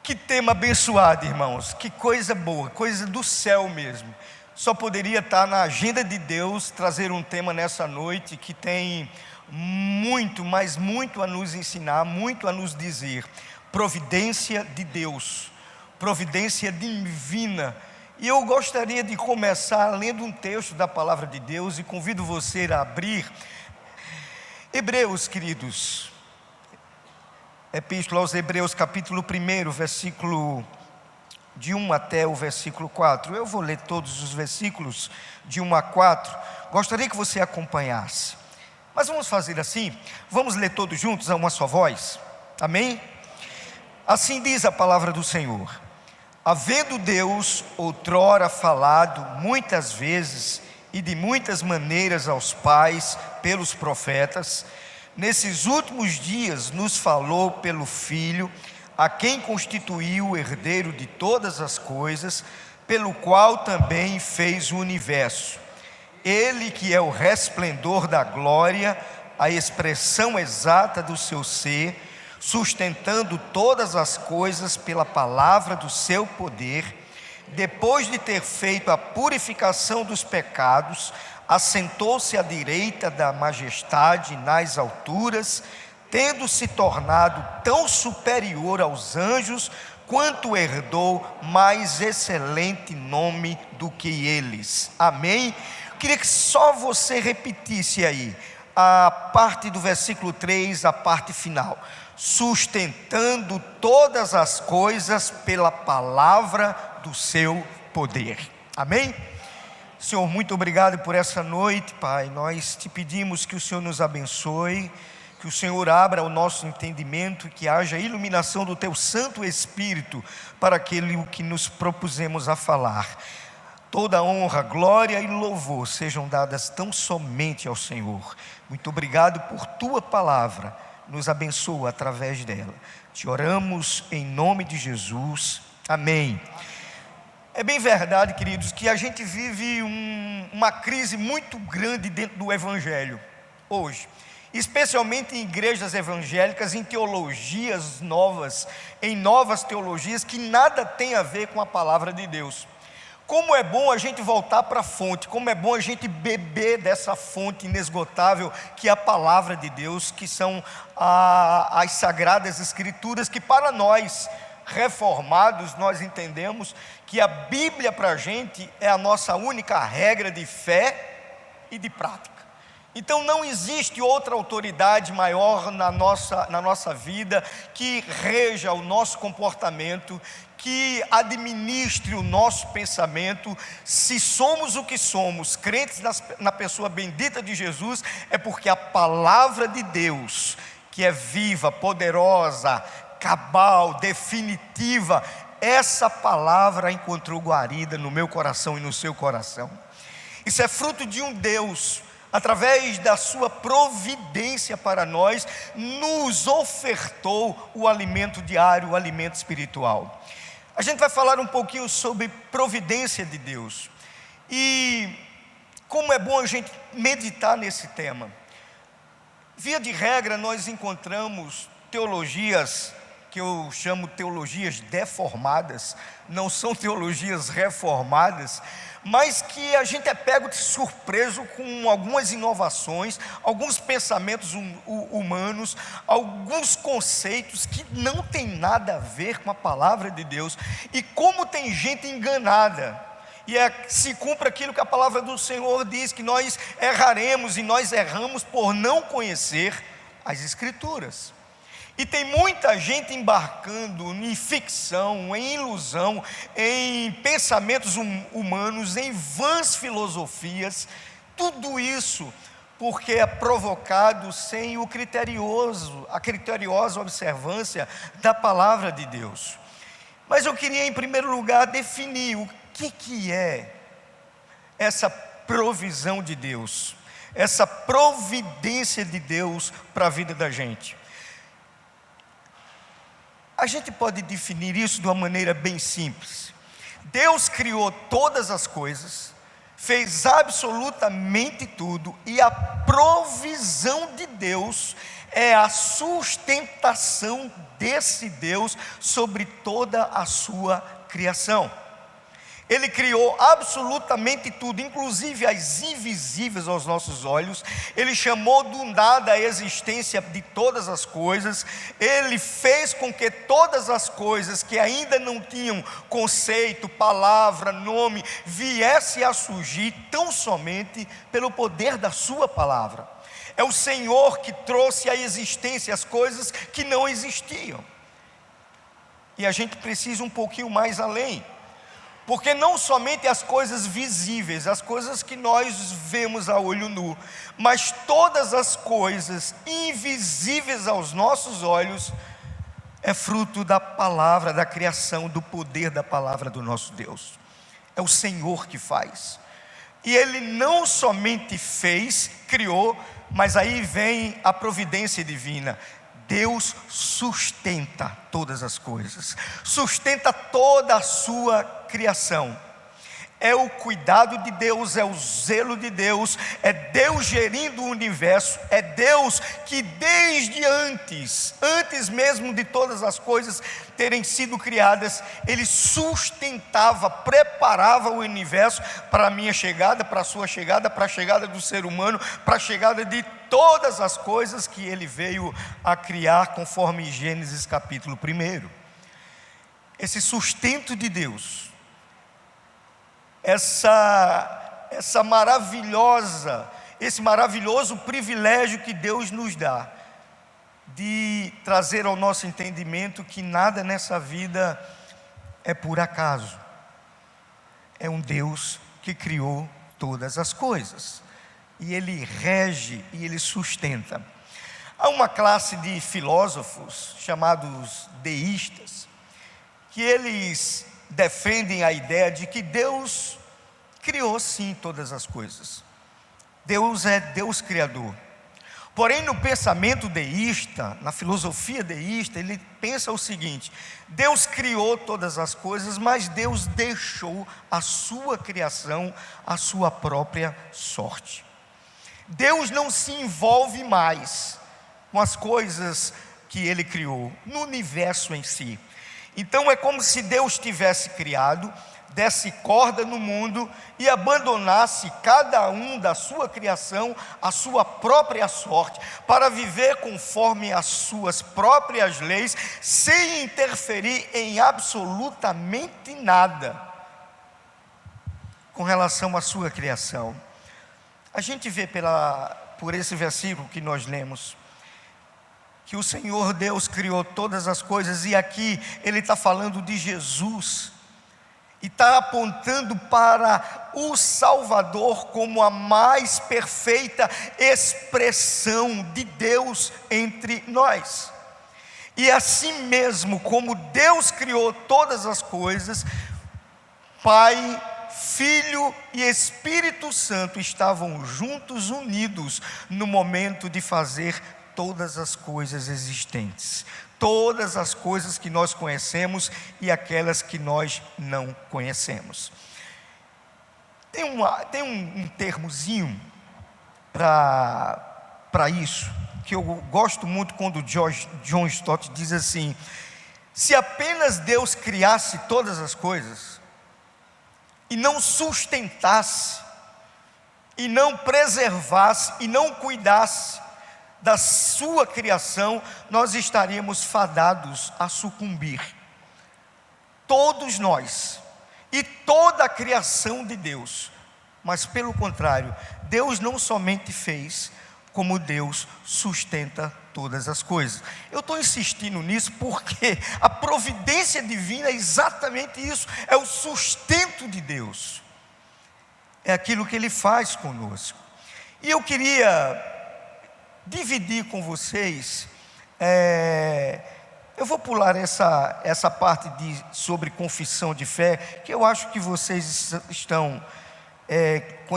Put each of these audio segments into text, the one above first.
Que tema abençoado, irmãos. Que coisa boa, coisa do céu mesmo. Só poderia estar na agenda de Deus trazer um tema nessa noite que tem muito, mas muito a nos ensinar, muito a nos dizer. Providência de Deus, providência divina. E eu gostaria de começar lendo um texto da palavra de Deus e convido você a abrir Hebreus, queridos. Epístola aos Hebreus, capítulo 1, versículo de 1 até o versículo 4. Eu vou ler todos os versículos de 1 a 4. Gostaria que você acompanhasse. Mas vamos fazer assim, vamos ler todos juntos a uma só voz. Amém? Assim diz a palavra do Senhor: havendo Deus outrora falado muitas vezes e de muitas maneiras aos pais pelos profetas, nesses últimos dias nos falou pelo Filho, a quem constituiu o herdeiro de todas as coisas, pelo qual também fez o universo. Ele que é o resplendor da glória, a expressão exata do seu ser, sustentando todas as coisas pela palavra do seu poder, depois de ter feito a purificação dos pecados, assentou-se à direita da majestade nas alturas, tendo se tornado tão superior aos anjos, quanto herdou mais excelente nome do que eles. Amém? Queria que só você repetisse aí a parte do versículo 3, a parte final. Sustentando todas as coisas pela palavra do seu poder. Amém? Senhor, muito obrigado por essa noite, Pai. Nós te pedimos que o Senhor nos abençoe, que o Senhor abra o nosso entendimento, que haja iluminação do Teu Santo Espírito para aquilo que nos propusemos a falar. Toda honra, glória e louvor sejam dadas tão somente ao Senhor. Muito obrigado por Tua palavra, nos abençoa através dela. Te oramos em nome de Jesus, amém. É bem verdade, queridos, que a gente vive uma crise muito grande dentro do Evangelho, hoje. Especialmente em igrejas evangélicas, em teologias novas, em novas teologias que nada tem a ver com a palavra de Deus. Como é bom a gente voltar para a fonte, como é bom a gente beber dessa fonte inesgotável que é a palavra de Deus, que são as sagradas escrituras, que para nós reformados, nós entendemos que a Bíblia para a gente é a nossa única regra de fé e de prática. Então não existe outra autoridade maior na nossa vida que reja o nosso comportamento, que administre o nosso pensamento. Se somos o que somos, crentes na pessoa bendita de Jesus, é porque a palavra de Deus, que é viva, poderosa, cabal, definitiva, essa palavra encontrou guarida no meu coração e no seu coração. Isso é fruto de um Deus, através da sua providência para nós, nos ofertou o alimento diário, o alimento espiritual. A gente vai falar um pouquinho sobre providência de Deus, e como é bom a gente meditar nesse tema. Via de regra, nós encontramos teologias que eu chamo teologias deformadas, não são teologias reformadas, mas que a gente é pego de surpreso com algumas inovações, alguns pensamentos humanos, alguns conceitos que não tem nada a ver com a palavra de Deus, e como tem gente enganada, e se cumpre aquilo que a palavra do Senhor diz, que nós erraremos e nós erramos por não conhecer as Escrituras. E tem muita gente embarcando em ficção, em ilusão, em pensamentos humanos, em vãs filosofias, tudo isso porque é provocado sem a criteriosa observância da palavra de Deus. Mas eu queria, em primeiro lugar, definir o que é essa provisão de Deus, essa providência de Deus para a vida da gente. A gente pode definir isso de uma maneira bem simples. Deus criou todas as coisas, fez absolutamente tudo, e a provisão de Deus é a sustentação desse Deus sobre toda a sua criação. Ele criou absolutamente tudo, inclusive as invisíveis aos nossos olhos. Ele chamou do nada a existência de todas as coisas. Ele fez com que todas as coisas que ainda não tinham conceito, palavra, nome, viessem a surgir tão somente pelo poder da sua palavra. É o Senhor que trouxe à existência as coisas que não existiam. E a gente precisa um pouquinho mais além. Porque não somente as coisas visíveis, as coisas que nós vemos a olho nu, mas todas as coisas invisíveis aos nossos olhos, é fruto da palavra, da criação, do poder da palavra do nosso Deus. É o Senhor que faz. E Ele não somente fez, criou, mas aí vem a providência divina. Deus sustenta todas as coisas, sustenta toda a sua criação. É o cuidado de Deus, é o zelo de Deus, é Deus gerindo o universo, é Deus que desde antes mesmo de todas as coisas terem sido criadas, Ele sustentava, preparava o universo para a minha chegada, para a sua chegada, para a chegada do ser humano, para a chegada de todas as coisas que Ele veio a criar, conforme Gênesis capítulo 1. Esse sustento de Deus, esse maravilhoso privilégio que Deus nos dá, de trazer ao nosso entendimento que nada nessa vida é por acaso. É um Deus que criou todas as coisas, e Ele rege e Ele sustenta. Há uma classe de filósofos chamados deístas, que eles defendem a ideia de que Deus criou sim todas as coisas. Deus é Deus criador. Porém, no pensamento deísta, na filosofia deísta, ele pensa o seguinte: Deus criou todas as coisas, mas Deus deixou a sua criação à sua própria sorte. Deus não se envolve mais com as coisas que Ele criou, no universo em si. Então é como se Deus tivesse criado, desse corda no mundo e abandonasse cada um da sua criação à sua própria sorte, para viver conforme as suas próprias leis, sem interferir em absolutamente nada com relação à sua criação. A gente vê por esse versículo que nós lemos, que o Senhor Deus criou todas as coisas, e aqui Ele está falando de Jesus, e está apontando para o Salvador como a mais perfeita expressão de Deus entre nós. E assim mesmo como Deus criou todas as coisas, Pai, Filho e Espírito Santo estavam juntos, unidos, no momento de fazer todas as coisas existentes, todas as coisas que nós conhecemos e aquelas que nós não conhecemos. Tem um termozinho para isso, que eu gosto muito, quando John Stott diz assim: se apenas Deus criasse todas as coisas, e não sustentasse, e não preservasse, e não cuidasse da sua criação, nós estaríamos fadados a sucumbir. Todos nós, e toda a criação de Deus. Mas pelo contrário, Deus não somente fez, como Deus sustenta todas as coisas. Eu estou insistindo nisso porque a providência divina é exatamente isso, é o sustento de Deus, é aquilo que Ele faz conosco. E eu queria dividir com vocês, eu vou pular essa parte sobre confissão de fé, que eu acho que vocês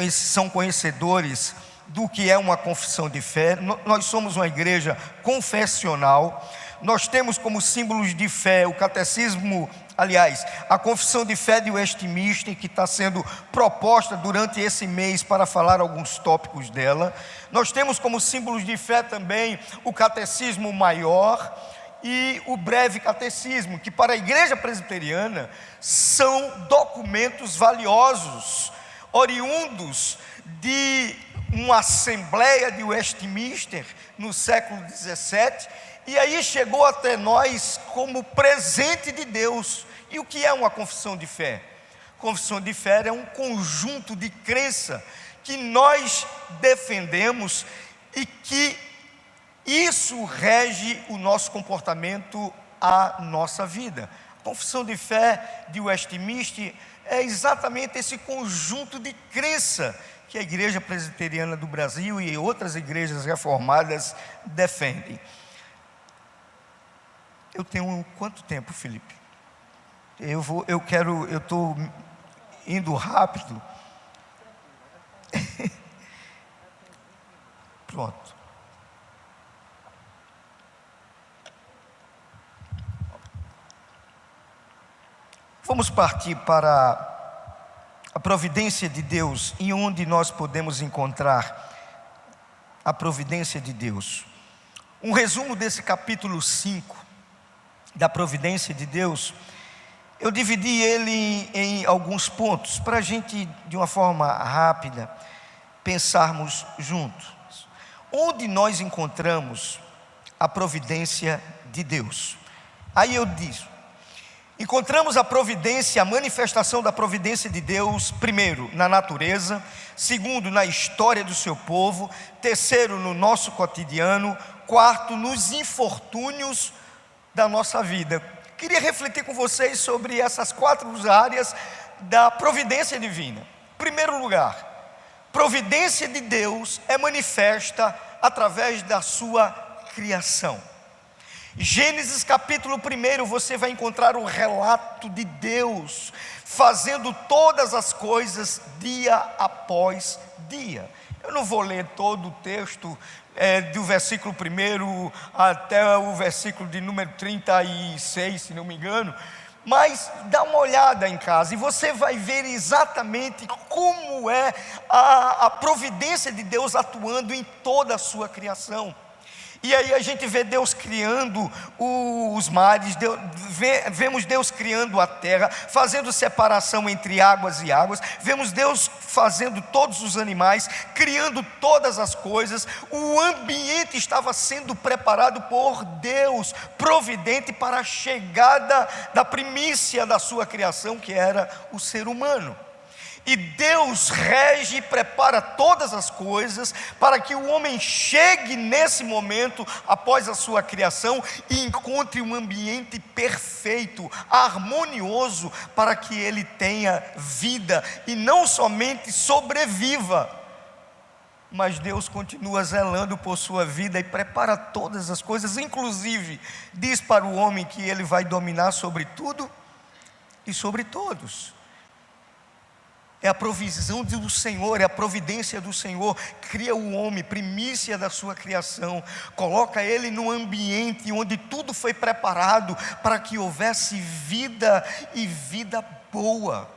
são conhecedores do que é uma confissão de fé. Nós somos uma igreja confessional, nós temos como símbolos de fé o catecismo Aliás, a confissão de fé de Westminster, que está sendo proposta durante esse mês para falar alguns tópicos dela. Nós temos como símbolos de fé também o catecismo maior e o breve catecismo, que para a igreja presbiteriana são documentos valiosos, oriundos de uma assembleia de Westminster no século XVII, e aí chegou até nós como presente de Deus. E o que é uma confissão de fé? Confissão de fé é um conjunto de crença que nós defendemos e que isso rege o nosso comportamento, a nossa vida. A confissão de fé de Westminster é exatamente esse conjunto de crença que a Igreja Presbiteriana do Brasil e outras igrejas reformadas defendem. Eu tenho quanto tempo, Felipe? Eu estou indo rápido. Pronto. Vamos partir para a providência de Deus, e onde nós podemos encontrar a providência de Deus. Um resumo desse capítulo 5, da providência de Deus, eu dividi ele em alguns pontos, para a gente, de uma forma rápida, pensarmos juntos. Onde nós encontramos a providência de Deus? Aí eu disse, encontramos a providência, a manifestação da providência de Deus, primeiro, na natureza; segundo, na história do seu povo; terceiro, no nosso cotidiano; quarto, nos infortúnios da nossa vida. Queria refletir com vocês sobre essas 4 áreas da providência divina. Em primeiro lugar, providência de Deus é manifesta através da sua criação. Gênesis capítulo 1, você vai encontrar o relato de Deus fazendo todas as coisas dia após dia. Eu não vou ler todo o texto do versículo 1 até o versículo de número 36, se não me engano, mas dá uma olhada em casa e você vai ver exatamente como é a providência de Deus atuando em toda a sua criação. E aí a gente vê Deus criando os mares, vemos Deus criando a terra, fazendo separação entre águas e águas, vemos Deus fazendo todos os animais, criando todas as coisas. O ambiente estava sendo preparado por Deus, providente para a chegada da primícia da sua criação, que era o ser humano. E Deus rege e prepara todas as coisas para que o homem chegue nesse momento, após a sua criação, e encontre um ambiente perfeito, harmonioso, para que ele tenha vida e não somente sobreviva. Mas Deus continua zelando por sua vida e prepara todas as coisas, inclusive diz para o homem que ele vai dominar sobre tudo e sobre todos. É a provisão do Senhor, é a providência do Senhor, cria o homem, primícia da sua criação, coloca ele num ambiente onde tudo foi preparado para que houvesse vida, e vida boa,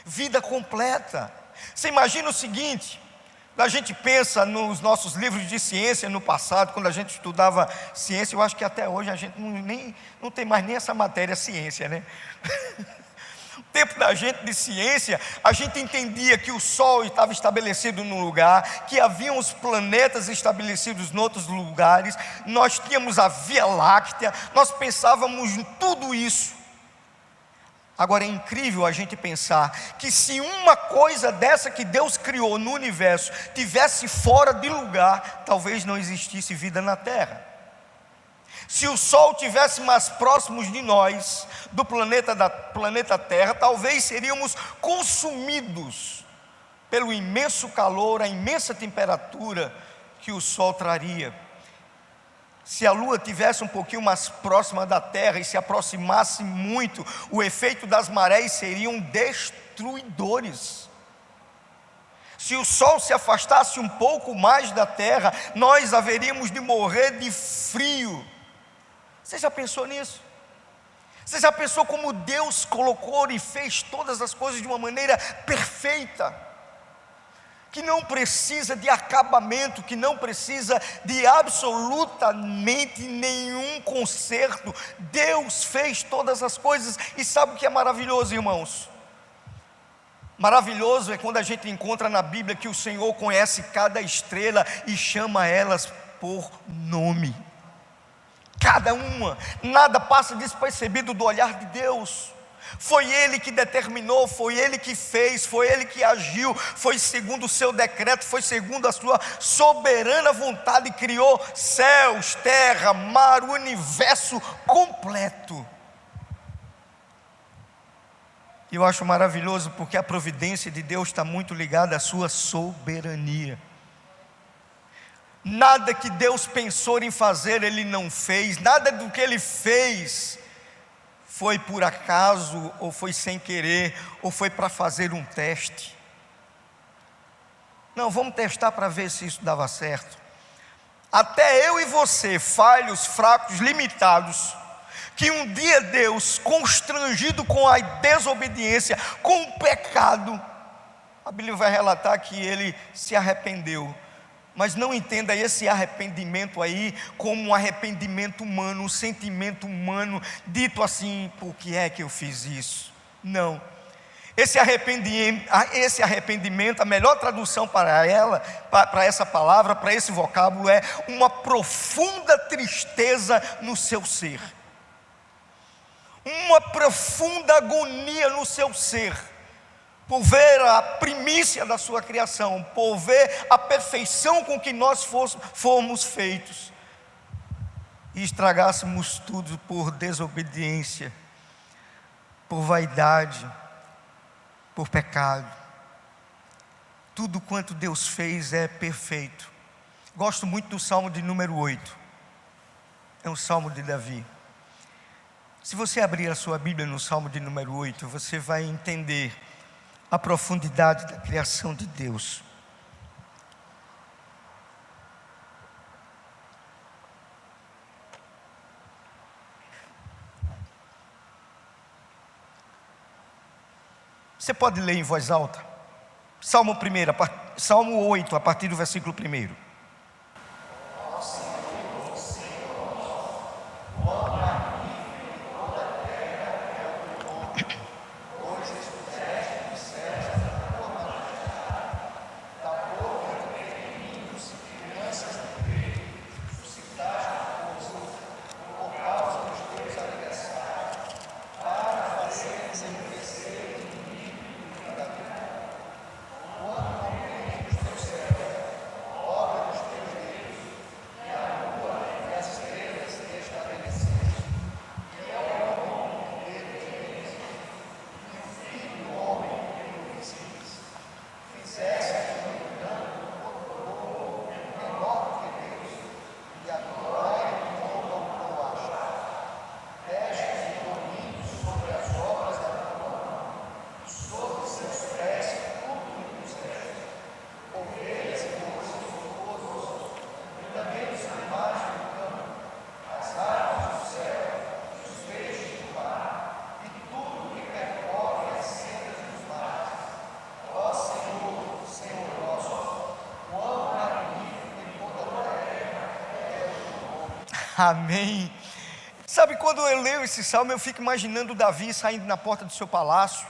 vida completa. Você imagina o seguinte, a gente pensa nos nossos livros de ciência no passado, quando a gente estudava ciência, eu acho que até hoje a gente não tem mais nem essa matéria, ciência, né? No tempo da gente de ciência, a gente entendia que o Sol estava estabelecido num lugar, que haviam os planetas estabelecidos em outros lugares, nós tínhamos a Via Láctea, nós pensávamos em tudo isso. Agora é incrível a gente pensar que se uma coisa dessa que Deus criou no universo tivesse fora de lugar, talvez não existisse vida na Terra. Se o Sol tivesse mais próximos de nós, do planeta Terra, talvez seríamos consumidos pelo imenso calor, a imensa temperatura que o Sol traria. Se a Lua tivesse um pouquinho mais próxima da Terra e se aproximasse muito, o efeito das marés seriam destruidores. Se o Sol se afastasse um pouco mais da Terra, nós haveríamos de morrer de frio. Você já pensou nisso? Você já pensou como Deus colocou e fez todas as coisas de uma maneira perfeita, que não precisa de acabamento, que não precisa de absolutamente nenhum conserto? Deus fez todas as coisas. E sabe o que é maravilhoso, irmãos? Maravilhoso é quando a gente encontra na Bíblia que o Senhor conhece cada estrela e chama elas por nome. Cada uma, nada passa despercebido do olhar de Deus. Foi Ele que determinou, foi Ele que fez, foi Ele que agiu, foi segundo o seu decreto, foi segundo a sua soberana vontade, criou céus, terra, mar, o universo completo. E eu acho maravilhoso porque a providência de Deus está muito ligada à sua soberania. Nada que Deus pensou em fazer, Ele não fez. Nada do que Ele fez foi por acaso, ou foi sem querer, ou foi para fazer um teste. Não, vamos testar para ver se isso dava certo. Até eu e você, falhos, fracos, limitados, que um dia Deus, constrangido com a desobediência, com o pecado, a Bíblia vai relatar que Ele se arrependeu. Mas não entenda esse arrependimento aí como um arrependimento humano, um sentimento humano, dito assim, por que é que eu fiz isso? Não. Esse arrependimento, a melhor tradução para essa palavra, para esse vocábulo, é uma profunda tristeza no seu ser. Uma profunda agonia no seu ser, por ver a primícia da sua criação, por ver a perfeição com que nós fomos feitos, e estragássemos tudo por desobediência, por vaidade, por pecado. Tudo quanto Deus fez é perfeito. Gosto muito do Salmo de número 8, é um Salmo de Davi. Se você abrir a sua Bíblia no Salmo de número 8, você vai entender a profundidade da criação de Deus. Você pode ler em voz alta? Salmo 8, a partir do versículo 1. Amém. Sabe, quando eu leio esse salmo, eu fico imaginando Davi saindo na porta do seu palácio,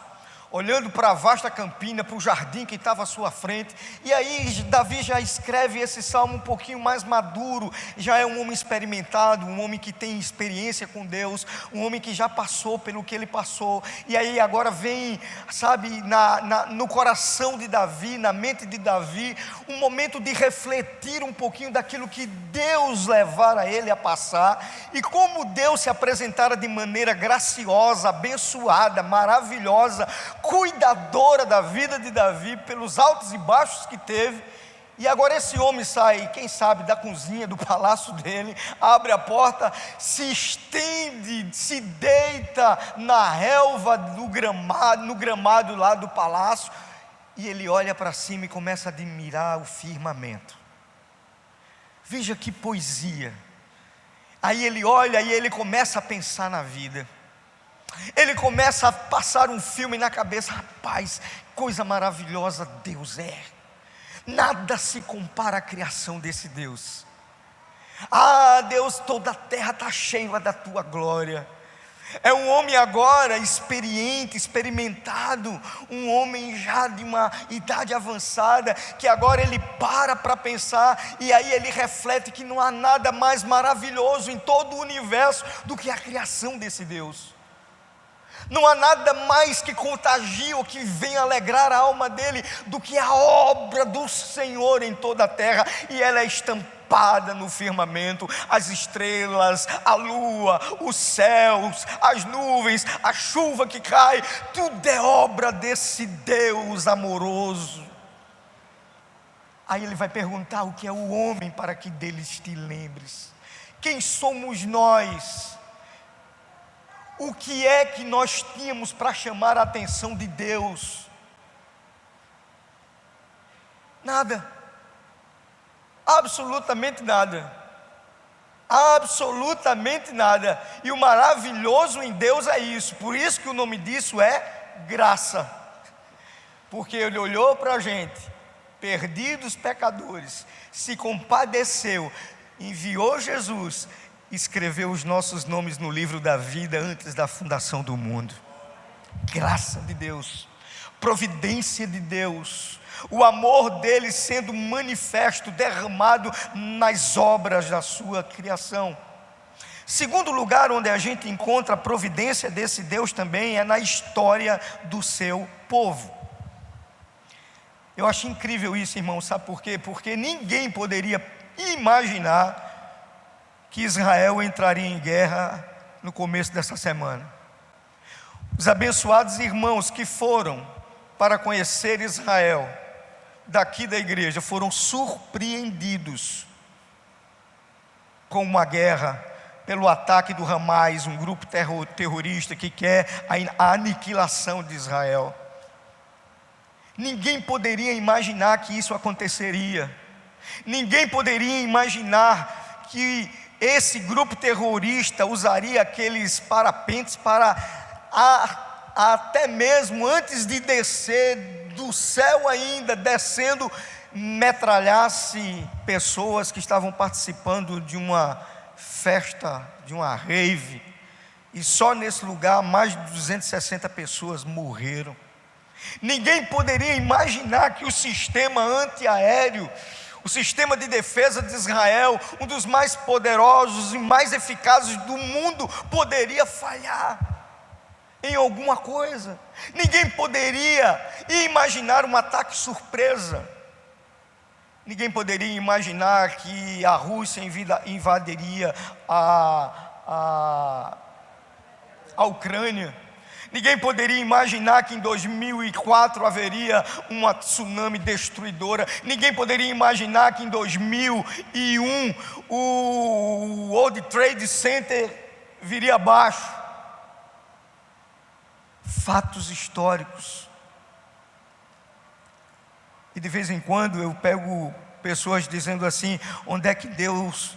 olhando para a vasta campina, para o jardim que estava à sua frente. E aí Davi já escreve esse salmo um pouquinho mais maduro. Já é um homem experimentado, um homem que tem experiência com Deus, um homem que já passou pelo que ele passou. E aí agora vem, sabe, no coração de Davi, na mente de Davi, um momento de refletir um pouquinho daquilo que Deus levara ele a passar, e como Deus se apresentara de maneira graciosa, abençoada, maravilhosa, cuidadora da vida de Davi, pelos altos e baixos que teve. E agora esse homem sai, quem sabe, da cozinha, do palácio dele, abre a porta, se estende, se deita na relva do gramado, no gramado lá do palácio, e ele olha para cima e começa a admirar o firmamento. Veja que poesia. Aí ele olha e ele começa a pensar na vida. Ele começa a passar um filme na cabeça. Rapaz, coisa maravilhosa Deus é. Nada se compara à criação desse Deus. Ah, Deus, toda a terra está cheia da tua glória. É um homem agora experiente, experimentado, um homem já de uma idade avançada, que agora ele para pensar, e aí ele reflete que não há nada mais maravilhoso em todo o universo do que a criação desse Deus. Não há nada mais que contagie ou que venha alegrar a alma dele do que a obra do Senhor em toda a terra, e ela é estampada no firmamento, as estrelas, a lua, os céus, as nuvens, a chuva que cai, tudo é obra desse Deus amoroso. Aí ele vai perguntar: o que é o homem para que deles te lembres? Quem somos nós? O que é que nós tínhamos para chamar a atenção de Deus? Nada. Absolutamente nada. Absolutamente nada. E o maravilhoso em Deus é isso. Por isso que o nome disso é graça. Porque Ele olhou para a gente, perdidos pecadores, se compadeceu, enviou Jesus, escreveu os nossos nomes no livro da vida antes da fundação do mundo. Graça de Deus, providência de Deus, o amor dele sendo manifesto, derramado nas obras da sua criação. Segundo lugar onde a gente encontra a providência desse Deus também é na história do seu povo. Eu acho incrível isso, irmão, sabe por quê? Porque ninguém poderia imaginar que Israel entraria em guerra no começo dessa semana. Os abençoados irmãos que foram para conhecer Israel, daqui da igreja, foram surpreendidos com uma guerra, pelo ataque do Hamas, um grupo terrorista que quer a aniquilação de Israel. Ninguém poderia imaginar que isso aconteceria. Ninguém poderia imaginar que esse grupo terrorista usaria aqueles parapentes para até mesmo antes de descer do céu ainda, descendo, metralhasse pessoas que estavam participando de uma festa, de uma rave, e só nesse lugar mais de 260 pessoas morreram. Ninguém poderia imaginar que o sistema antiaéreo, o sistema de defesa de Israel, um dos mais poderosos e mais eficazes do mundo, poderia falhar em alguma coisa. Ninguém poderia imaginar um ataque surpresa. Ninguém poderia imaginar que a Rússia invadiria a Ucrânia. Ninguém poderia imaginar que em 2004 haveria uma tsunami destruidora. Ninguém poderia imaginar que em 2001 o World Trade Center viria abaixo. Fatos históricos. E de vez em quando eu pego pessoas dizendo assim: onde é que Deus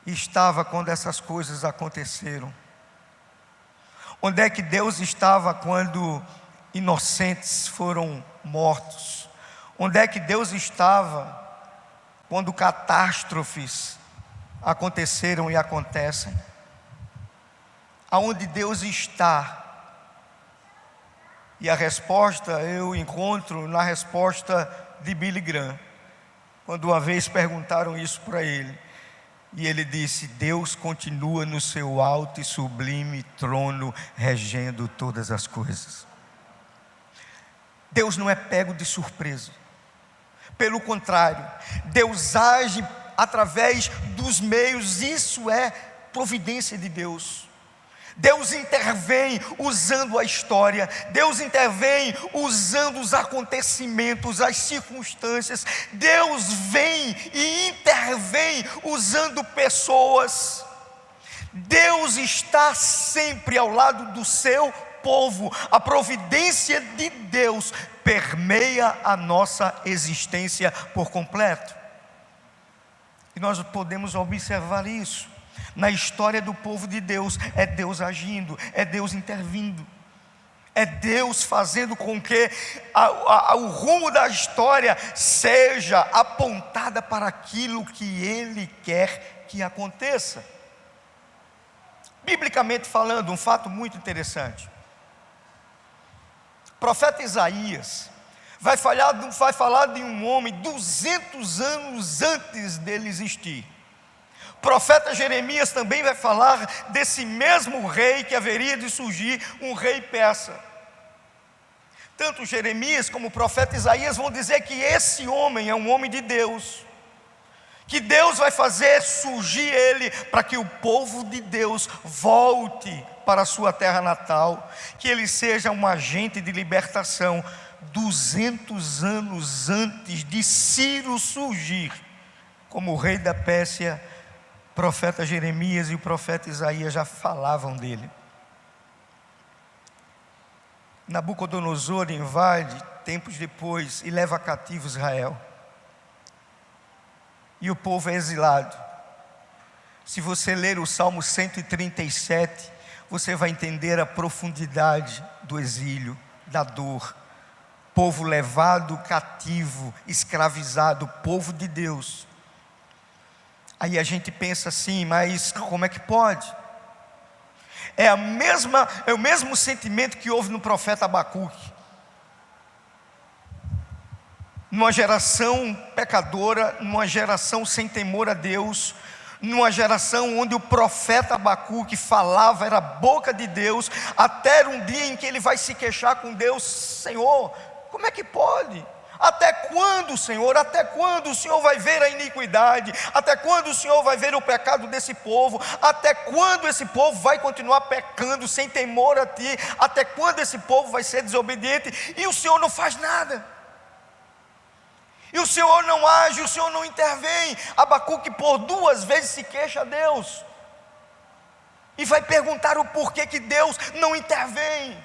estava quando essas coisas aconteceram? Onde é que Deus estava quando inocentes foram mortos? Onde é que Deus estava quando catástrofes aconteceram e acontecem? Aonde Deus está? E a resposta eu encontro na resposta de Billy Graham, quando uma vez perguntaram isso para ele, e ele disse: Deus continua no seu alto e sublime trono, regendo todas as coisas. Deus não é pego de surpresa, pelo contrário, Deus age através dos meios, isso é providência de Deus. Deus intervém usando a história, Deus intervém usando os acontecimentos, as circunstâncias, Deus vem e intervém usando pessoas. Deus está sempre ao lado do seu povo. A providência de Deus permeia a nossa existência por completo. E nós podemos observar isso. Na história do povo de Deus, é Deus agindo, é Deus intervindo, é Deus fazendo com que o rumo da história seja apontada para aquilo que Ele quer que aconteça. Biblicamente falando, um fato muito interessante. O profeta Isaías vai falar de um homem 200 anos antes dele existir. O profeta Jeremias também vai falar desse mesmo rei que haveria de surgir, um rei persa. Tanto Jeremias como o profeta Isaías vão dizer que esse homem é um homem de Deus, que Deus vai fazer surgir ele para que o povo de Deus volte para a sua terra natal, que ele seja um agente de libertação 200 anos antes de Ciro surgir como rei da Pérsia. O profeta Jeremias e o profeta Isaías já falavam dele. Nabucodonosor invade tempos depois e leva cativo Israel, e o povo é exilado. Se você ler o Salmo 137, você vai entender a profundidade do exílio, da dor. Povo levado cativo, escravizado, povo de Deus. Aí a gente pensa assim, mas como é que pode? É o mesmo sentimento que houve no profeta Abacuque. Numa geração pecadora, numa geração sem temor a Deus, numa geração onde o profeta Abacuque falava, era a boca de Deus, até um dia em que ele vai se queixar com Deus: Senhor, como é que pode? Até quando, Senhor? Até quando o Senhor vai ver a iniquidade? Até quando o Senhor vai ver o pecado desse povo? Até quando esse povo vai continuar pecando sem temor a Ti? Até quando esse povo vai ser desobediente? E o Senhor não faz nada. E o Senhor não age, o Senhor não intervém. Abacuque por 2 vezes se queixa a Deus. E vai perguntar o porquê que Deus não intervém.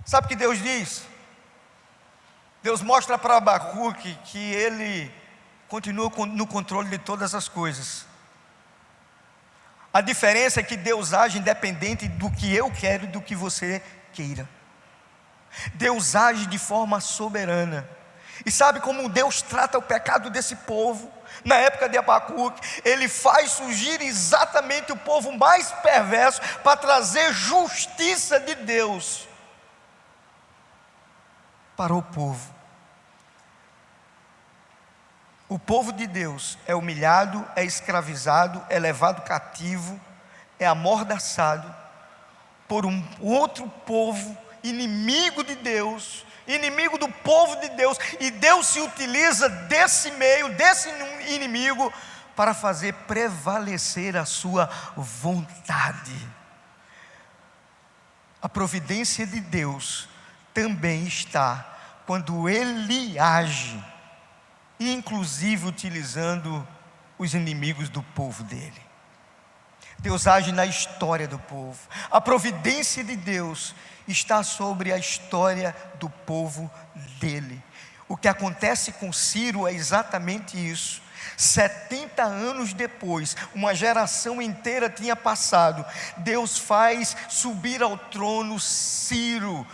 Sabe o que Deus diz? Deus mostra para Abacuque que ele continua no controle de todas as coisas. A diferença é que Deus age independente do que eu quero e do que você queira. Deus age de forma soberana. E sabe como Deus trata o pecado desse povo? Na época de Abacuque, ele faz surgir exatamente o povo mais perverso para trazer justiça de Deus para o povo. O povo de Deus é humilhado, é escravizado, é levado cativo, é amordaçado por um outro povo inimigo de Deus, inimigo do povo de Deus, e Deus se utiliza desse meio, desse inimigo, para fazer prevalecer a sua vontade. A providência de Deus também está quando Ele age, inclusive utilizando os inimigos do povo dele. Deus age na história do povo. A providência de Deus está sobre a história do povo dele. O que acontece com Ciro é exatamente isso. 70 anos depois, uma geração inteira tinha passado, Deus faz subir ao trono Ciro,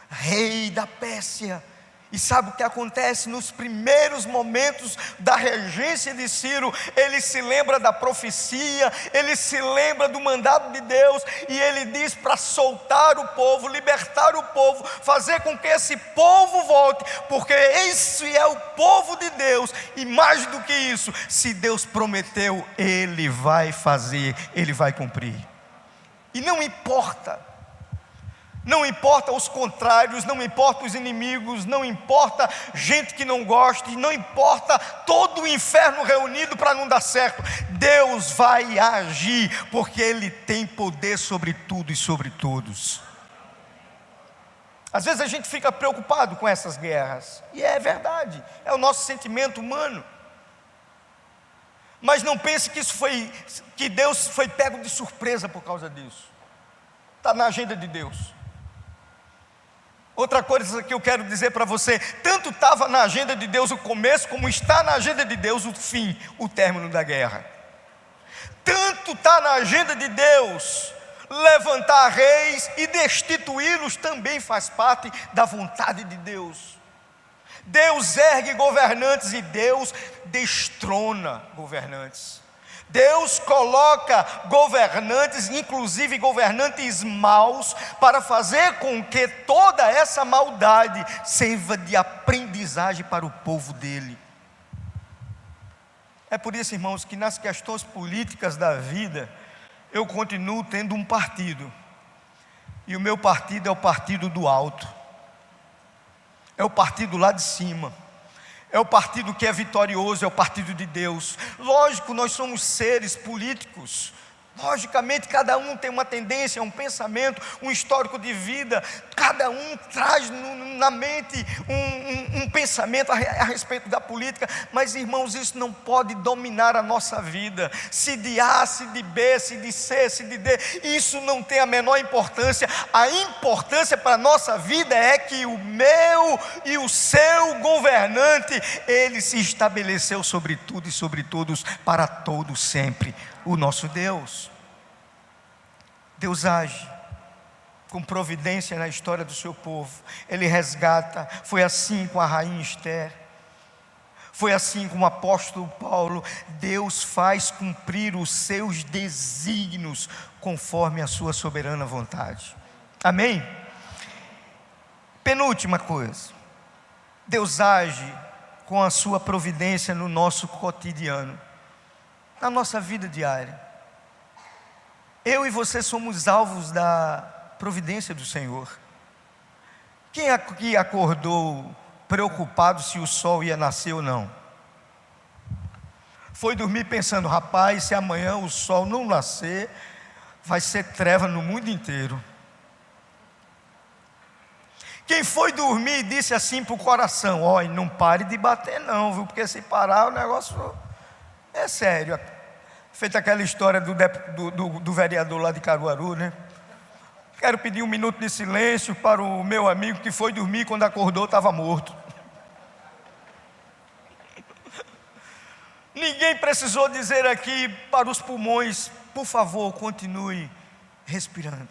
rei da Pérsia. E sabe o que acontece? Nos primeiros momentos da regência de Ciro, ele se lembra da profecia, ele se lembra do mandado de Deus, e ele diz para soltar o povo, libertar o povo, fazer com que esse povo volte, porque esse é o povo de Deus. E mais do que isso, se Deus prometeu, Ele vai fazer, Ele vai cumprir. E não importa os contrários, não importa os inimigos, não importa gente que não goste, não importa todo o inferno reunido para não dar certo, Deus vai agir, porque Ele tem poder sobre tudo e sobre todos. Às vezes a gente fica preocupado com essas guerras, e é verdade, é o nosso sentimento humano. Mas não pense que Deus foi pego de surpresa por causa disso. Está na agenda de Deus. Outra coisa que eu quero dizer para você: tanto estava na agenda de Deus o começo, como está na agenda de Deus o fim, o término da guerra. tanto está na agenda de Deus. Levantar reis e destituí-los também faz parte da vontade de Deus. Deus ergue governantes e Deus destrona governantes. Deus coloca governantes, inclusive governantes maus, para fazer com que toda essa maldade sirva de aprendizagem para o povo dele. É por isso, irmãos, que nas questões políticas da vida, eu continuo tendo um partido. E o meu partido é o partido do alto. É o partido lá de cima. É o partido que é vitorioso, é o partido de Deus. Lógico, nós somos seres políticos. Logicamente, cada um tem uma tendência, um pensamento, um histórico de vida. Cada um traz na mente um pensamento a respeito da política. Mas, irmãos, isso não pode dominar a nossa vida. Se de A, se de B, se de C, se de D, isso não tem a menor importância. A importância para a nossa vida é que o meu e o seu governante, ele se estabeleceu sobre tudo e sobre todos, para todos sempre. O nosso Deus. Deus age com providência na história do seu povo. Ele resgata. Foi assim com a rainha Esther. Foi assim com o apóstolo Paulo. Deus faz cumprir os seus desígnios conforme a sua soberana vontade. Amém? Penúltima coisa. Deus age com a sua providência no nosso cotidiano, na nossa vida diária. Eu e você somos alvos da providência do Senhor. Quem aqui acordou preocupado se o sol ia nascer ou não? Foi dormir pensando, rapaz, se amanhã o sol não nascer, vai ser treva no mundo inteiro. Quem foi dormir e disse assim para o coração, olha, não pare de bater não, viu? Porque se parar o negócio é sério. Feita aquela história do vereador lá de Caruaru, né? Quero pedir 1 minuto de silêncio para o meu amigo que foi dormir, quando acordou estava morto. Ninguém precisou dizer aqui para os pulmões, por favor, continue respirando.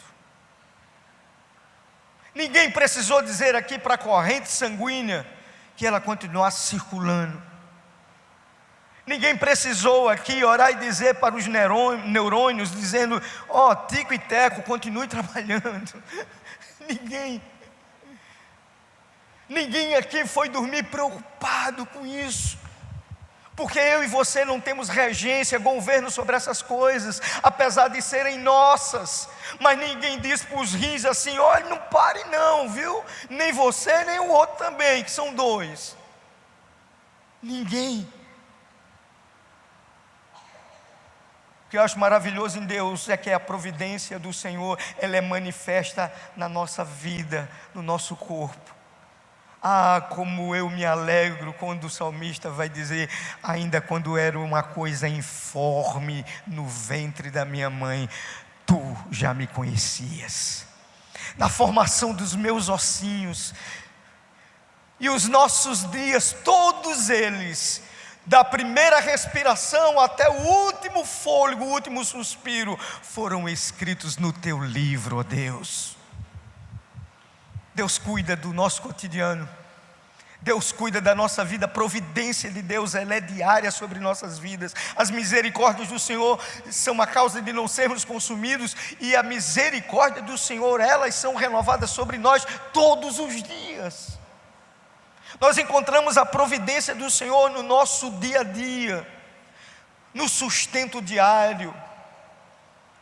Ninguém precisou dizer aqui para a corrente sanguínea que ela continuasse circulando. Ninguém precisou aqui orar e dizer para os neurônios, dizendo, ó, tico e teco, continue trabalhando. Ninguém aqui foi dormir preocupado com isso. Porque eu e você não temos regência, governo sobre essas coisas, apesar de serem nossas. Mas ninguém diz para os rins assim, olha, não pare não, viu? Nem você, nem o outro também, que são 2. Ninguém. O que eu acho maravilhoso em Deus é que a providência do Senhor, ela é manifesta na nossa vida, no nosso corpo. Ah, como eu me alegro quando o salmista vai dizer, ainda quando era uma coisa informe no ventre da minha mãe, tu já me conhecias. Na formação dos meus ossinhos, e os nossos dias, todos eles, da primeira respiração até o último fôlego, o último suspiro, foram escritos no teu livro, ó Deus. Deus cuida do nosso cotidiano. Deus cuida da nossa vida. A providência de Deus, ela é diária sobre nossas vidas. As misericórdias do Senhor são a causa de não sermos consumidos. E a misericórdia do Senhor, elas são renovadas sobre nós todos os dias. Nós encontramos a providência do Senhor no nosso dia a dia, no sustento diário,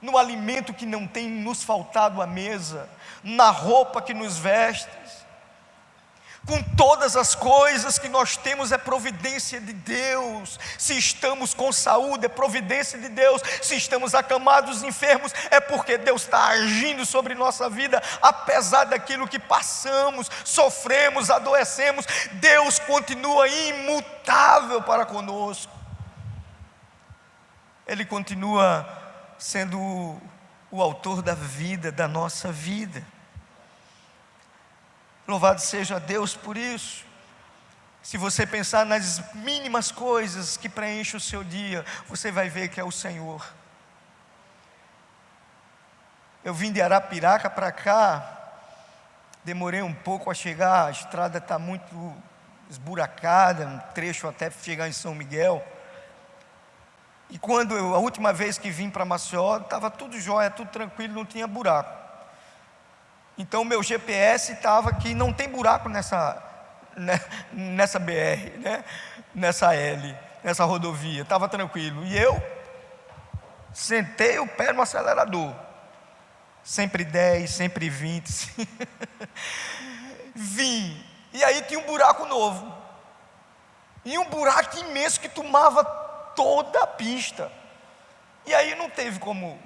no alimento que não tem nos faltado à mesa, na roupa que nos veste. Com todas as coisas que nós temos é providência de Deus. Se estamos com saúde é providência de Deus. Se estamos acamados, enfermos, é porque Deus está agindo sobre nossa vida. Apesar daquilo que passamos, sofremos, adoecemos, Deus continua imutável para conosco. Ele continua sendo o autor da vida, da nossa vida. Louvado seja Deus por isso. Se você pensar nas mínimas coisas que preenchem o seu dia, você vai ver que é o Senhor. Eu vim de Arapiraca para cá, demorei um pouco a chegar, a estrada está muito esburacada, um trecho até chegar em São Miguel. E a última vez que vim para Maceió, estava tudo jóia, tudo tranquilo, não tinha buraco. Então o meu GPS estava que não tem buraco nessa BR, né? Nessa L, nessa rodovia, estava tranquilo. E eu sentei o pé no acelerador, sempre 10, sempre 20. Vim, e aí tinha um buraco novo, e um buraco imenso que tomava toda a pista. E aí não teve como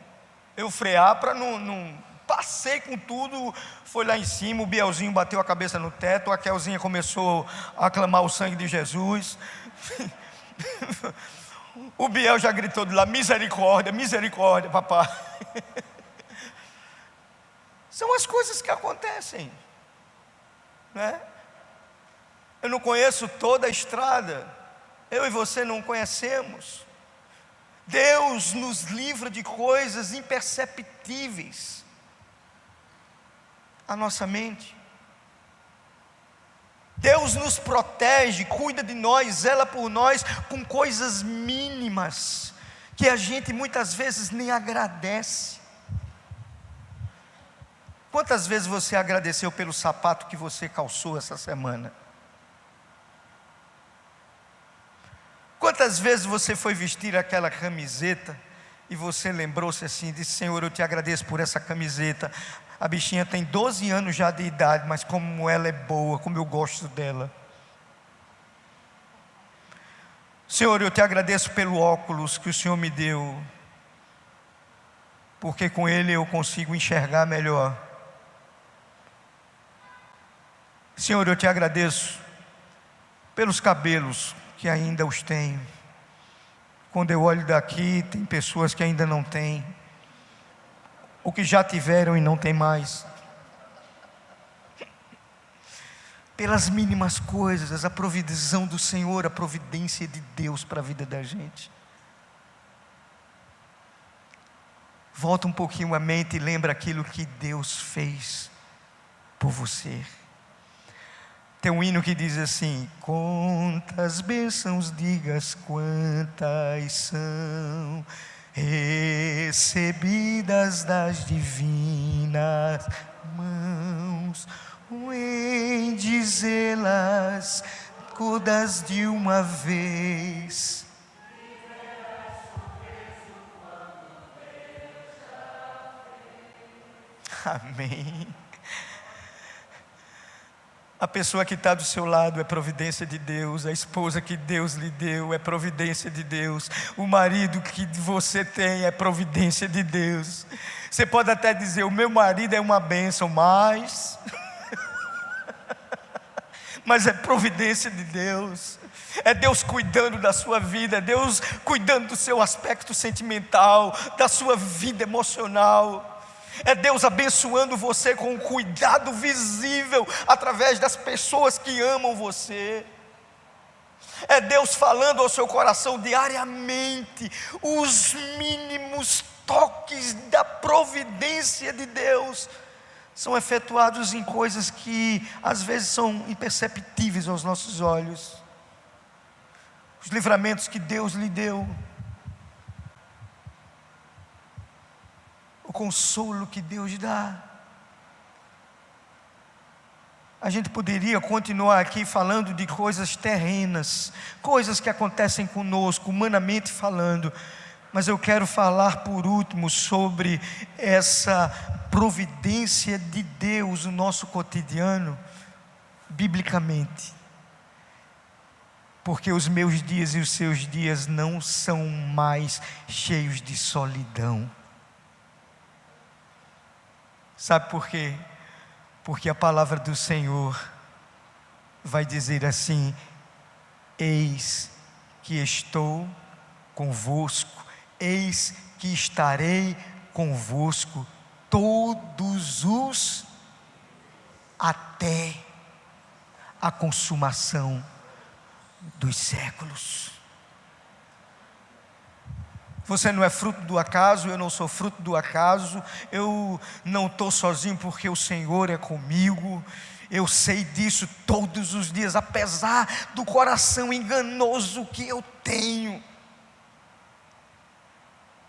eu frear para não. Passei com tudo, foi lá em cima, o Bielzinho bateu a cabeça no teto, a Kelzinha começou a clamar o sangue de Jesus. O Biel já gritou de lá: misericórdia, misericórdia, papai. São as coisas que acontecem, né? Eu não conheço toda a estrada, eu e você não conhecemos. Deus nos livra de coisas imperceptíveis à nossa mente. Deus nos protege, cuida de nós, zela por nós com coisas mínimas que a gente muitas vezes nem agradece. Quantas vezes você agradeceu pelo sapato que você calçou essa semana? Quantas vezes você foi vestir aquela camiseta e você lembrou-se assim, disse: Senhor, eu te agradeço por essa camiseta. A bichinha tem 12 anos já de idade, mas como ela é boa, como eu gosto dela. Senhor, eu te agradeço pelo óculos que o Senhor me deu, porque com ele eu consigo enxergar melhor. Senhor, eu te agradeço pelos cabelos que ainda os tenho. Quando eu olho daqui, tem pessoas que ainda não têm, ou que já tiveram e não tem mais. Pelas mínimas coisas, a provisão do Senhor, a providência de Deus para a vida da gente. Volta um pouquinho a mente e lembra aquilo que Deus fez por você. Tem um hino que diz assim: quantas bênçãos, digas quantas são recebidas das divinas mãos, em dizê-las todas de uma vez. Amém. A pessoa que está do seu lado é providência de Deus. A esposa que Deus lhe deu é providência de Deus. O marido que você tem é providência de Deus. Você pode até dizer: o meu marido é uma bênção, mas é providência de Deus. É Deus cuidando da sua vida, é Deus cuidando do seu aspecto sentimental, da sua vida emocional. É Deus abençoando você com um cuidado visível através das pessoas que amam você. É Deus falando ao seu coração diariamente os mínimos toques da providência de Deus. São efetuados em coisas que às vezes são imperceptíveis aos nossos olhos. Os livramentos que Deus lhe deu, o consolo que Deus dá. A gente poderia continuar aqui falando de coisas terrenas, coisas que acontecem conosco, humanamente falando, mas eu quero falar por último sobre essa providência de Deus no nosso cotidiano, biblicamente. Porque os meus dias e os seus dias não são mais cheios de solidão. Sabe por quê? Porque a palavra do Senhor vai dizer assim: eis que estou convosco, eis que estarei convosco todos os até a consumação dos séculos. Você não é fruto do acaso, eu não sou fruto do acaso, eu não estou sozinho porque o Senhor é comigo. Eu sei disso todos os dias, apesar do coração enganoso que eu tenho,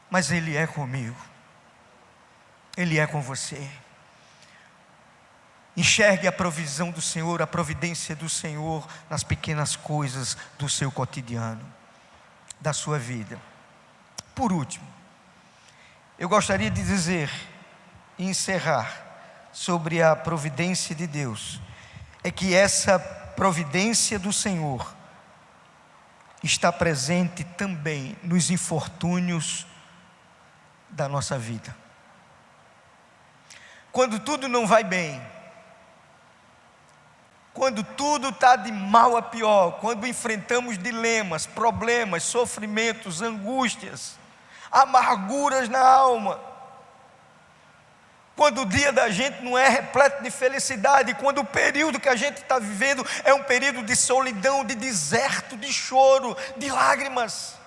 mas Ele é comigo, Ele é com você. Enxergue a provisão do Senhor, a providência do Senhor nas pequenas coisas do seu cotidiano, da sua vida. Por último, eu gostaria de dizer e encerrar sobre a providência de Deus, é que essa providência do Senhor está presente também nos infortúnios da nossa vida. Quando tudo não vai bem, quando tudo está de mal a pior, quando enfrentamos dilemas, problemas, sofrimentos, angústias, amarguras na alma, quando o dia da gente não é repleto de felicidade, quando o período que a gente está vivendo é um período de solidão, de deserto, de choro, de lágrimas.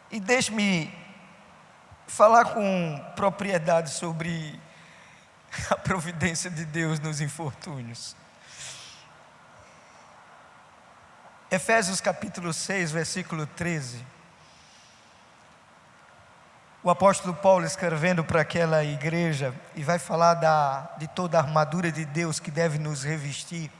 E deixe-me falar com propriedade sobre a providência de Deus nos infortúnios. Efésios capítulo 6, versículo 13. O apóstolo Paulo escrevendo para aquela igreja, e vai falar de toda a armadura de Deus que deve nos revestir.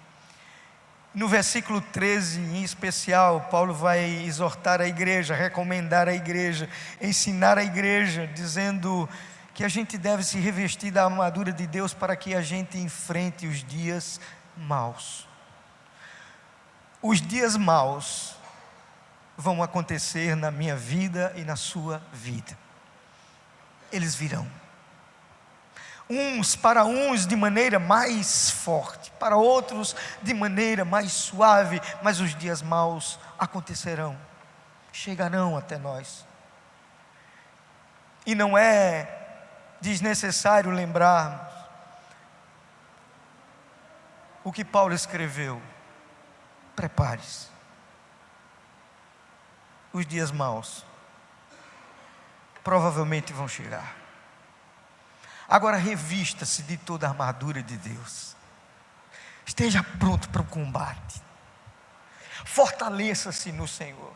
No versículo 13 em especial, Paulo vai exortar a igreja, recomendar a igreja, ensinar a igreja, dizendo que a gente deve se revestir da armadura de Deus para que a gente enfrente os dias maus. Os dias maus vão acontecer na minha vida e na sua vida. Eles virão. Para uns de maneira mais forte, para outros de maneira mais suave, mas os dias maus acontecerão, chegarão até nós. E não é desnecessário lembrarmos o que Paulo escreveu. Prepare-se. Os dias maus provavelmente vão chegar. Agora revista-se de toda a armadura de Deus. Esteja pronto para o combate. Fortaleça-se no Senhor.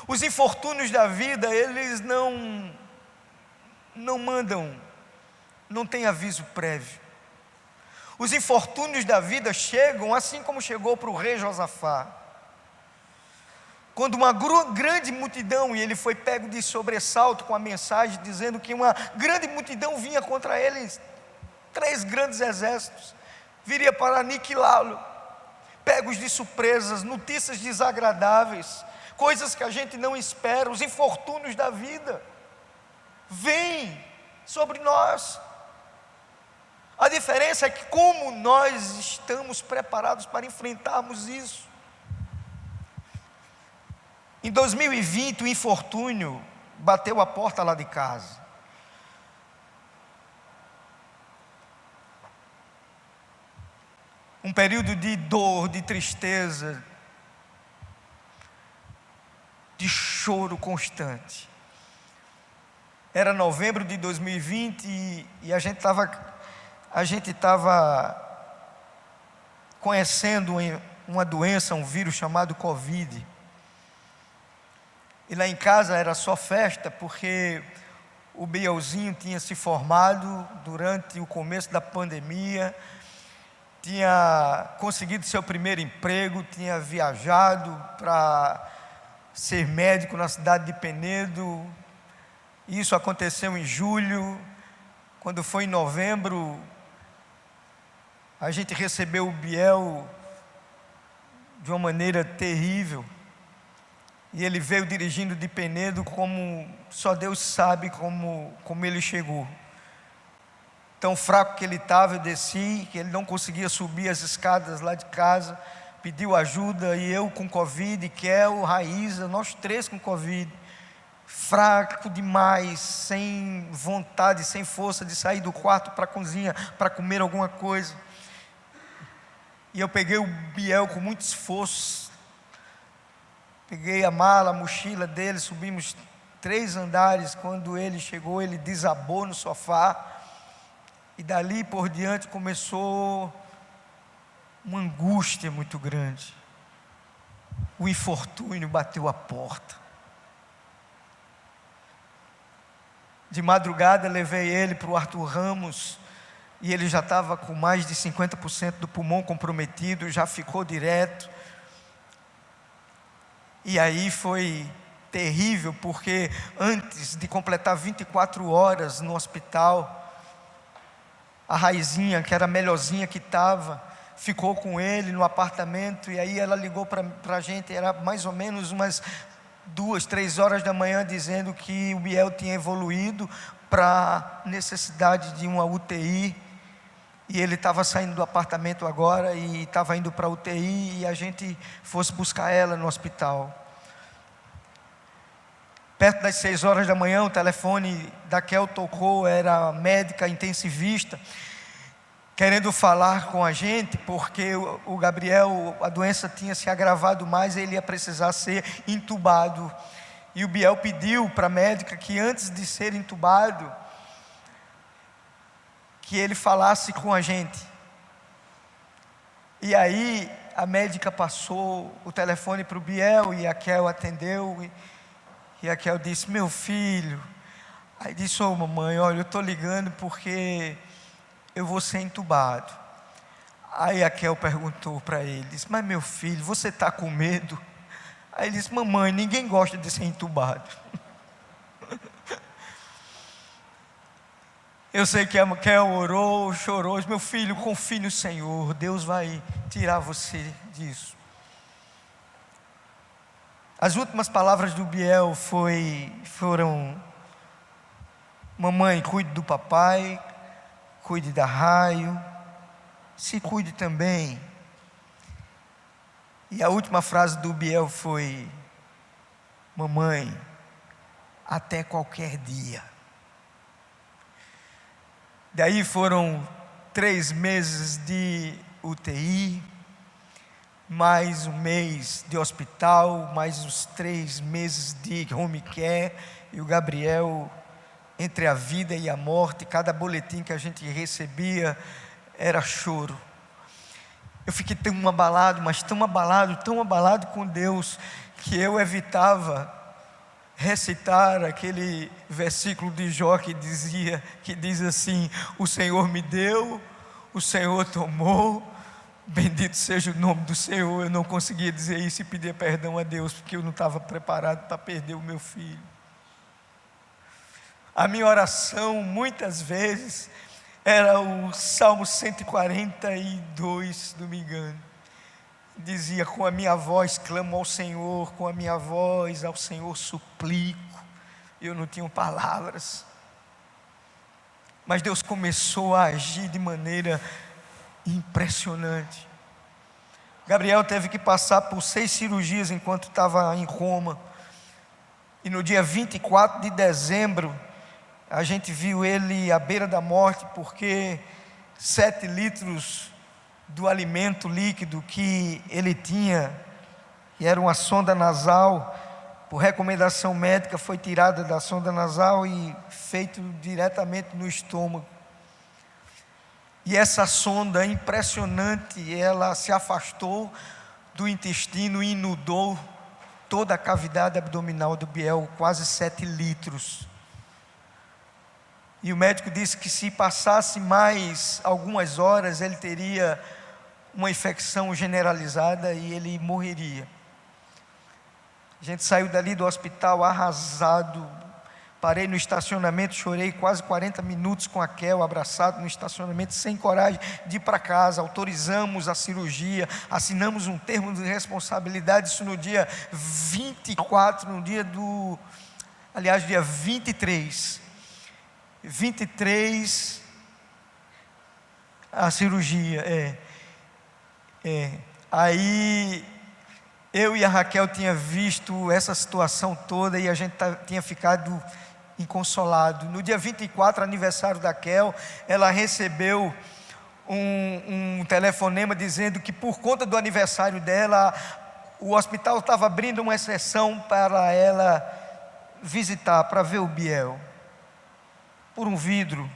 Os infortúnios da vida, eles não mandam, não tem aviso prévio. Os infortúnios da vida chegam assim como chegou para o rei Josafá. Quando uma grande multidão, e ele foi pego de sobressalto com a mensagem dizendo que uma grande multidão vinha contra eles, 3 grandes exércitos, viria para aniquilá-lo, pegos de surpresas, notícias desagradáveis, coisas que a gente não espera, os infortúnios da vida, vêm sobre nós. A diferença é que como nós estamos preparados para enfrentarmos isso. Em 2020, o infortúnio bateu a porta lá de casa. Um período de dor, de tristeza, de choro constante. Era novembro de 2020 e a gente estava conhecendo uma doença, um vírus chamado Covid. E lá em casa era só festa, porque o Bielzinho tinha se formado durante o começo da pandemia, tinha conseguido seu primeiro emprego, tinha viajado para ser médico na cidade de Penedo. Isso aconteceu em julho. Quando foi em novembro, a gente recebeu o Biel de uma maneira terrível. E ele veio dirigindo de Penedo, como só Deus sabe como ele chegou. Tão fraco que ele estava, eu desci, que ele não conseguia subir as escadas lá de casa, pediu ajuda, e eu com Covid, Kel, Raíza, nós 3 com Covid, fraco demais, sem vontade, sem força de sair do quarto para a cozinha, para comer alguma coisa. E eu peguei o Biel com muito esforço. Peguei a mala, a mochila dele, subimos 3 andares. Quando ele chegou, ele desabou no sofá. E dali por diante começou uma angústia muito grande. O infortúnio bateu a porta. De madrugada levei ele para o Arthur Ramos, e ele já estava com mais de 50% do pulmão comprometido, já ficou direto. E aí foi terrível, porque antes de completar 24 horas no hospital, a Raizinha, que era a melhorzinha que estava, ficou com ele no apartamento. E aí ela ligou para a gente, era mais ou menos umas 2, 3 horas da manhã, dizendo que o Biel tinha evoluído para necessidade de uma UTI, e ele estava saindo do apartamento agora e estava indo para a UTI, e a gente fosse buscar ela no hospital. Perto das 6 horas da manhã, o telefone da Kel tocou, era a médica intensivista, querendo falar com a gente, porque o Gabriel, a doença tinha se agravado mais, ele ia precisar ser entubado. E o Biel pediu para a médica que antes de ser entubado, que ele falasse com a gente. E aí a médica passou o telefone para o Biel, e a Kel atendeu, e a Kel disse: meu filho. Aí disse: ô mamãe, olha, eu estou ligando porque eu vou ser entubado. Aí a Kel perguntou para ele, disse: mas meu filho, você está com medo? Aí ele disse: mamãe, ninguém gosta de ser entubado. Eu sei que a Kel orou, chorou, disse: meu filho, confie no Senhor, Deus vai tirar você disso. As últimas palavras do Biel foram: mamãe, cuide do papai, cuide da Raio, se cuide também. E a última frase do Biel foi: mamãe, até qualquer dia. Daí foram 3 meses de UTI, mais 1 mês de hospital, mais os 3 meses de home care, e o Gabriel entre a vida e a morte. Cada boletim que a gente recebia era choro. Eu fiquei tão abalado, mas tão abalado com Deus, que eu evitava recitar aquele versículo de Jó que diz assim: o Senhor me deu, o Senhor tomou, bendito seja o nome do Senhor. Eu não conseguia dizer isso e pedir perdão a Deus, porque eu não estava preparado para perder o meu filho. A minha oração muitas vezes era o Salmo 142, se não me engano. Dizia: com a minha voz clamo ao Senhor, com a minha voz ao Senhor suplico. Eu não tinha palavras, mas Deus começou a agir de maneira impressionante. Gabriel teve que passar por 6 cirurgias enquanto estava em coma, e no dia 24 de dezembro, a gente viu ele à beira da morte, porque 7 litros do alimento líquido que ele tinha, que era uma sonda nasal, por recomendação médica, foi tirada da sonda nasal e feito diretamente no estômago. E essa sonda impressionante, ela se afastou do intestino e inundou toda a cavidade abdominal do Biel, quase 7 litros. E o médico disse que se passasse mais algumas horas, ele teria uma infecção generalizada e ele morreria. A gente saiu dali do hospital arrasado. Parei no estacionamento, chorei quase 40 minutos com a Kel, abraçado no estacionamento, sem coragem de ir para casa. Autorizamos a cirurgia, assinamos um termo de responsabilidade, isso no dia 24, no dia do... aliás, dia 23, a cirurgia, Aí eu e a Raquel tinha visto essa situação toda e a gente tinha ficado inconsolado. No dia 24, aniversário da Kel, ela recebeu um telefonema dizendo que por conta do aniversário dela, o hospital estava abrindo uma exceção para ela visitar, para ver o Biel, por um vidro,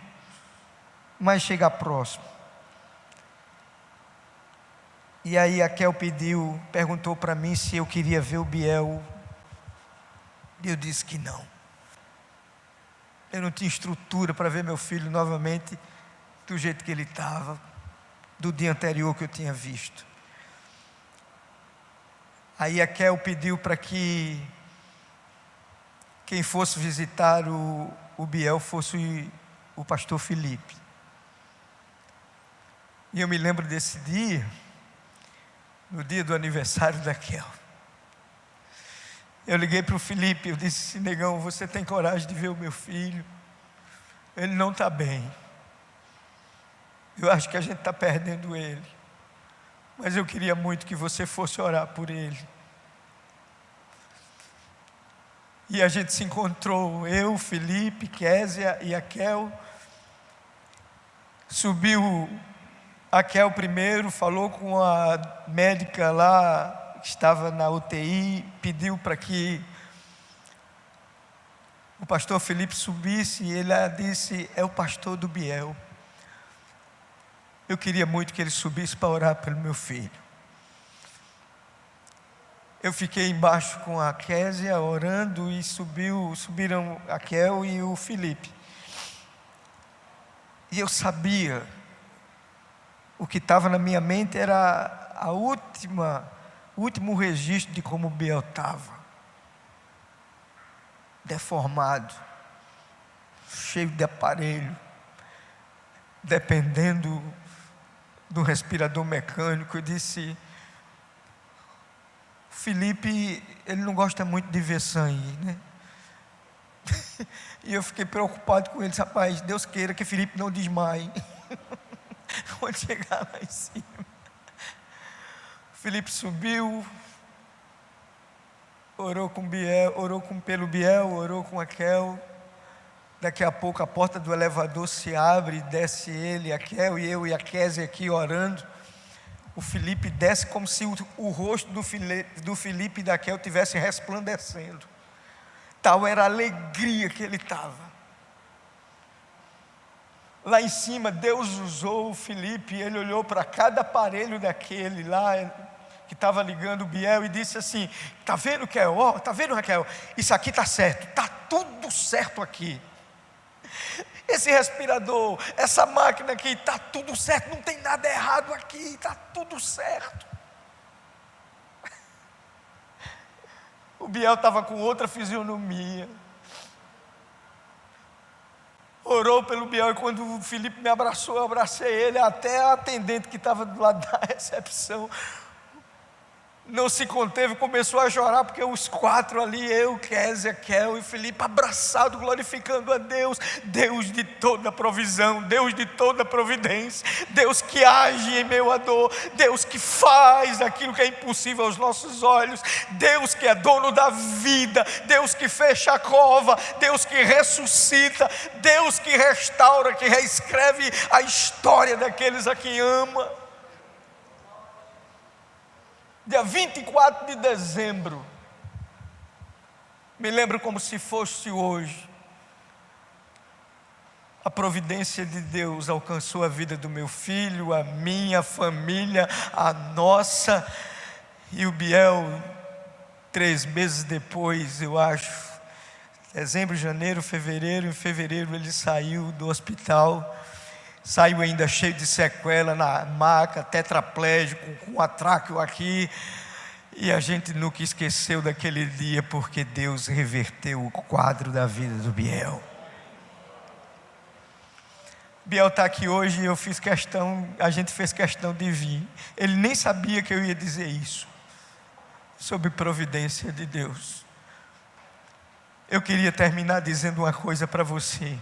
mas chegar próximo. E aí a Kel perguntou para mim se eu queria ver o Biel, e eu disse que não. Eu não tinha estrutura para ver meu filho novamente do jeito que ele estava, do dia anterior que eu tinha visto. Aí a Kel pediu para que quem fosse visitar o Biel fosse o pastor Felipe. E eu me lembro desse dia, no dia do aniversário da Kel. Eu liguei para o Felipe, eu disse: negão, você tem coragem de ver o meu filho? Ele não está bem. Eu acho que a gente está perdendo ele. Mas eu queria muito que você fosse orar por ele. E a gente se encontrou, eu, Felipe, Késia e a Kel. Subiu a Kel primeiro, falou com a médica lá, que estava na UTI, pediu para que o pastor Felipe subisse, e ele disse: é o pastor do Biel. Eu queria muito que ele subisse para orar pelo meu filho. Eu fiquei embaixo com a Késia orando, e subiram a Kel e o Felipe. E eu sabia, o que estava na minha mente era o último registro de como o Biel estava. Deformado, cheio de aparelho, dependendo do respirador mecânico. Eu disse: Felipe, ele não gosta muito de ver sangue, né? E eu fiquei preocupado com ele. Rapaz, Deus queira que Felipe não desmaie quando chegar lá em cima. Felipe subiu, orou com Biel, pelo Biel, orou com a Kel. Daqui a pouco a porta do elevador se abre, desce ele, a Kel, e eu e a Késia aqui orando. O Felipe desce como se o rosto do Felipe e da Kel estivesse resplandecendo. Tal era a alegria que ele estava. Lá em cima, Deus usou o Felipe, ele olhou para cada aparelho daquele lá, que estava ligando o Biel, e disse assim: está vendo, Kel? Está vendo, Raquel? Isso aqui está certo, está tudo certo aqui. Esse respirador, essa máquina aqui, está tudo certo, não tem nada errado aqui, está tudo certo. O Biel estava com outra fisionomia. Orou pelo Biel, e quando o Felipe me abraçou, eu abracei ele. Até a atendente que estava do lado da recepção não se conteve, começou a chorar, porque os quatro ali, eu, Késia, Kel e Felipe, abraçados, glorificando a Deus, Deus de toda provisão, Deus de toda providência, Deus que age em meio à dor, Deus que faz aquilo que é impossível aos nossos olhos, Deus que é dono da vida, Deus que fecha a cova, Deus que ressuscita, Deus que restaura, que reescreve a história daqueles a quem ama. Dia 24 de dezembro, me lembro como se fosse hoje, a providência de Deus alcançou a vida do meu filho, a minha família, a nossa, e o Biel, 3 meses depois, eu acho, dezembro, janeiro, fevereiro, em fevereiro ele saiu do hospital. Saiu ainda cheio de sequela na maca, tetraplégico, com um atráqueo aqui. E a gente nunca esqueceu daquele dia, porque Deus reverteu o quadro da vida do Biel. Biel está aqui hoje e a gente fez questão de vir. Ele nem sabia que eu ia dizer isso, sobre providência de Deus. Eu queria terminar dizendo uma coisa para você,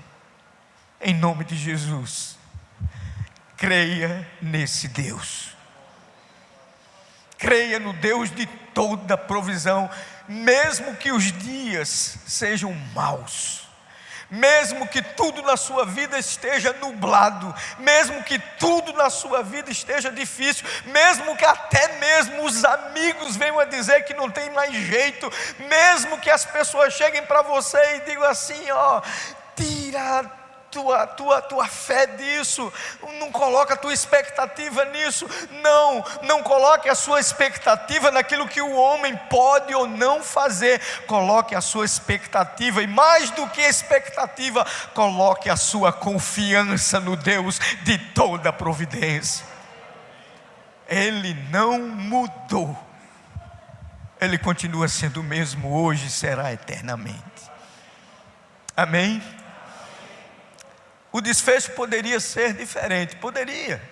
em nome de Jesus. Creia nesse Deus. Creia no Deus de toda provisão, mesmo que os dias sejam maus, Mesmo que tudo na sua vida esteja nublado, mesmo que tudo na sua vida esteja difícil, mesmo que até mesmo os amigos venham a dizer que não tem mais jeito, mesmo que as pessoas cheguem para você e digam assim, ó, tira tua fé disso, não coloca a tua expectativa nisso, não coloque a sua expectativa naquilo que o homem pode ou não fazer, coloque a sua expectativa, e mais do que expectativa, coloque a sua confiança no Deus de toda providência. Ele não mudou, Ele continua sendo o mesmo hoje e será eternamente. Amém? O desfecho poderia ser diferente, poderia.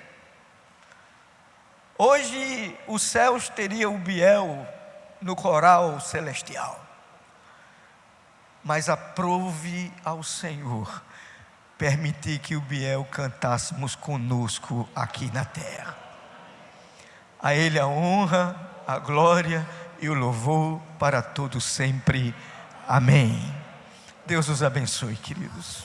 Hoje os céus teriam o Biel no coral celestial, mas aprove ao Senhor permitir que o Biel cantássemos conosco aqui na terra. A Ele a honra, a glória e o louvor para todos sempre. Amém. Deus os abençoe, queridos.